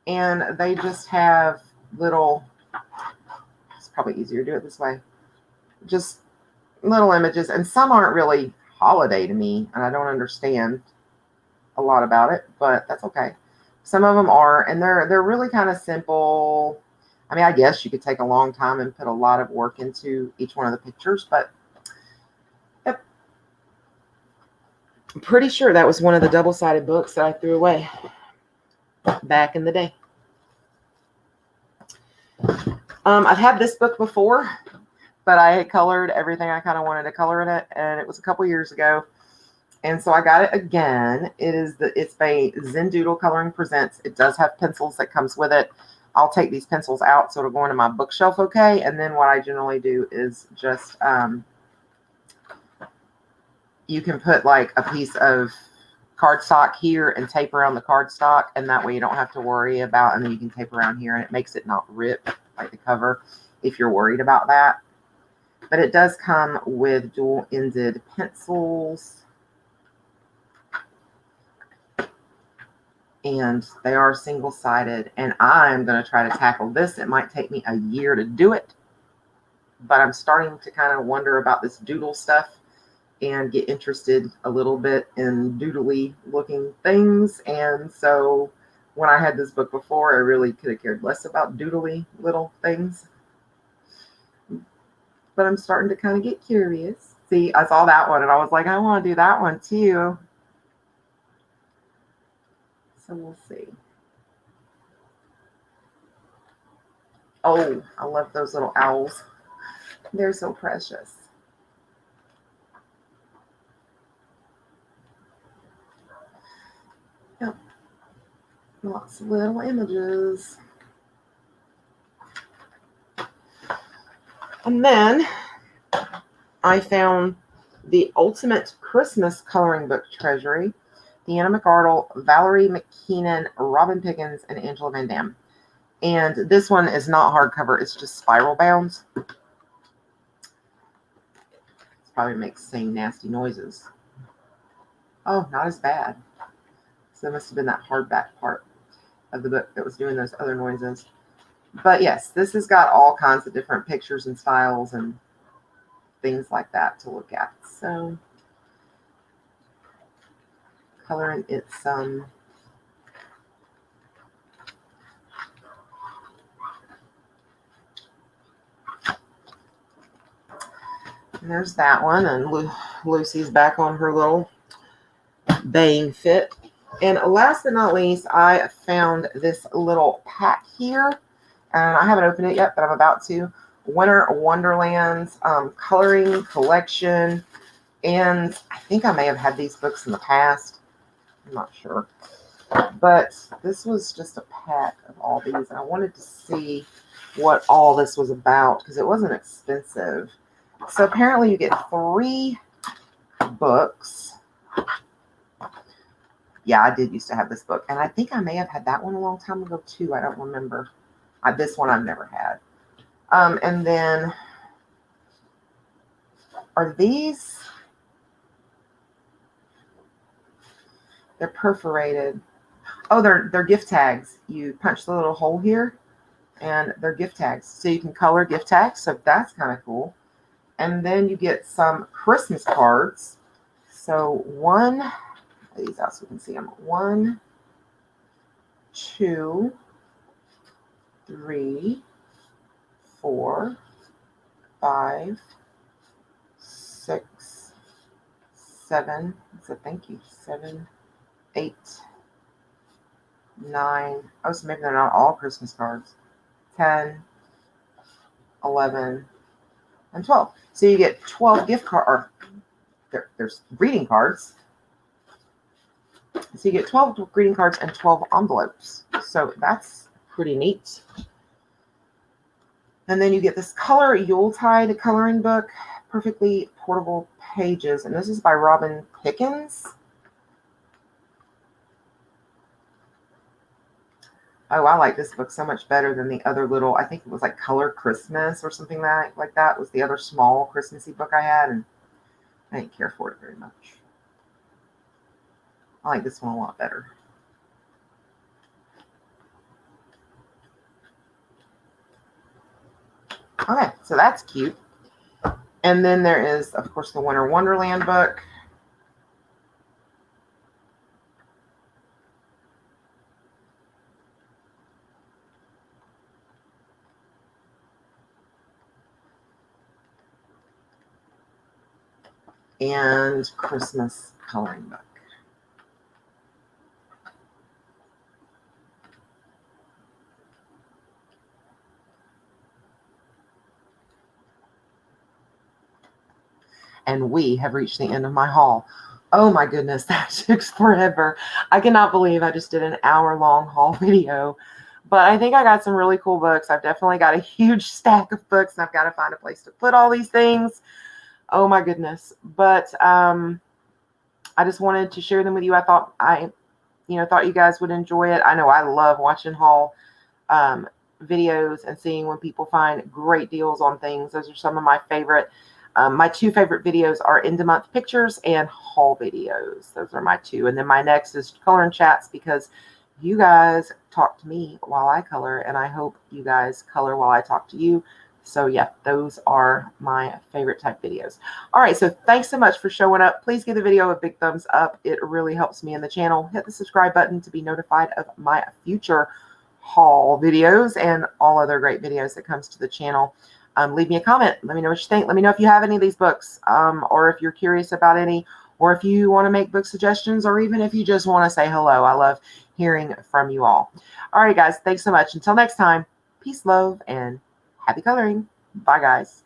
And they just have little, it's probably easier to do it this way, just little images, and some aren't really holiday to me, and I don't understand a lot about it, but that's okay. Some of them are, and they're really kind of simple. I mean, I guess you could take a long time and put a lot of work into each one of the pictures, but yep. I'm pretty sure that was one of the double-sided books that I threw away back in the day. I've had this book before, but I had colored everything I kind of wanted to color in it, and it was a couple years ago, and so I got it again. It's by Zendoodle Coloring Presents. It does have pencils that comes with it. I'll take these pencils out so it'll go into my bookshelf, okay? And then what I generally do is just you can put like a piece of cardstock here and tape around the cardstock, and that way you don't have to worry about, and then you can tape around here, and it makes it not rip like the cover if you're worried about that. But it does come with dual-ended pencils, and they are single-sided, and I'm going to try to tackle this. It might take me a year to do it, but I'm starting to kind of wonder about this doodle stuff and get interested a little bit in doodly looking things. And so when I had this book before, I really could have cared less about doodly little things. But I'm starting to kind of get curious. See, I saw that one and I was like, I want to do that one too. So we'll see. Oh, I love those little owls. They're so precious. Yep. Lots of little images. And then I found the Ultimate Christmas Coloring Book Treasury. Deanna McArdle, Valerie McKeenan, Robin Pickens, and Angela Van Dam. And this one is not hardcover. It's just spiral bound. It probably makes saying nasty noises. Oh, not as bad. So it must have been that hardback part of the book that was doing those other noises. But yes, this has got all kinds of different pictures and styles and things like that to look at. So coloring it some. And there's that one, and Lucy's back on her little baying fit. And last but not least, I found this little pack here, and I haven't opened it yet, but I'm about to. Winter Wonderlands coloring collection, and I think I may have had these books in the past. I'm not sure, but this was just a pack of all these, and I wanted to see what all this was about because it wasn't expensive. So apparently you get 3 books. Yeah, I did used to have this book, and I think I may have had that one a long time ago too. I don't remember. This one I've never had. And then Are these? They're perforated. Oh, they're gift tags. You punch the little hole here, and they're gift tags. So you can color gift tags. So that's kind of cool. And then you get some Christmas cards. So one, these out so you can see them. 1, 2, 3, 4, 5, 6, 7. So thank you. 7, 8, 9. Oh, so maybe they're not all Christmas cards. 10, 11, and 12. So you get 12 gift cards. There's greeting cards. So you get 12 greeting cards and 12 envelopes. So that's pretty neat. And then you get this color Yuletide coloring book, perfectly portable pages. And this is by Robin Pickens. Oh, I like this book so much better than the other little, I think it was like Color Christmas or something like that. It was the other small Christmassy book I had, and I didn't care for it very much. I like this one a lot better. Okay, so that's cute. And then there is, of course, the Winter Wonderland book. And Christmas coloring book. And we have reached the end of my haul. Oh my goodness, that took forever. I cannot believe I just did an hour-long haul video. But I think I got some really cool books. I've definitely got a huge stack of books, and I've got to find a place to put all these things. Oh my goodness. But I just wanted to share them with you. I thought thought you guys would enjoy it. I know I love watching haul videos and seeing when people find great deals on things. Those are some of my favorite. My 2 favorite videos are end of month pictures and haul videos. Those are my 2. And then my next is coloring chats, because you guys talk to me while I color, and I hope you guys color while I talk to you. So yeah, those are my favorite type videos. All right, so thanks so much for showing up. Please give the video a big thumbs up. It really helps me in the channel. Hit the subscribe button to be notified of my future haul videos and all other great videos that comes to the channel. Leave me a comment. Let me know what you think. Let me know if you have any of these books, or if you're curious about any, or if you want to make book suggestions, or even if you just want to say hello. I love hearing from you all. All right, guys. Thanks so much. Until next time, peace, love, and happy coloring. Bye, guys.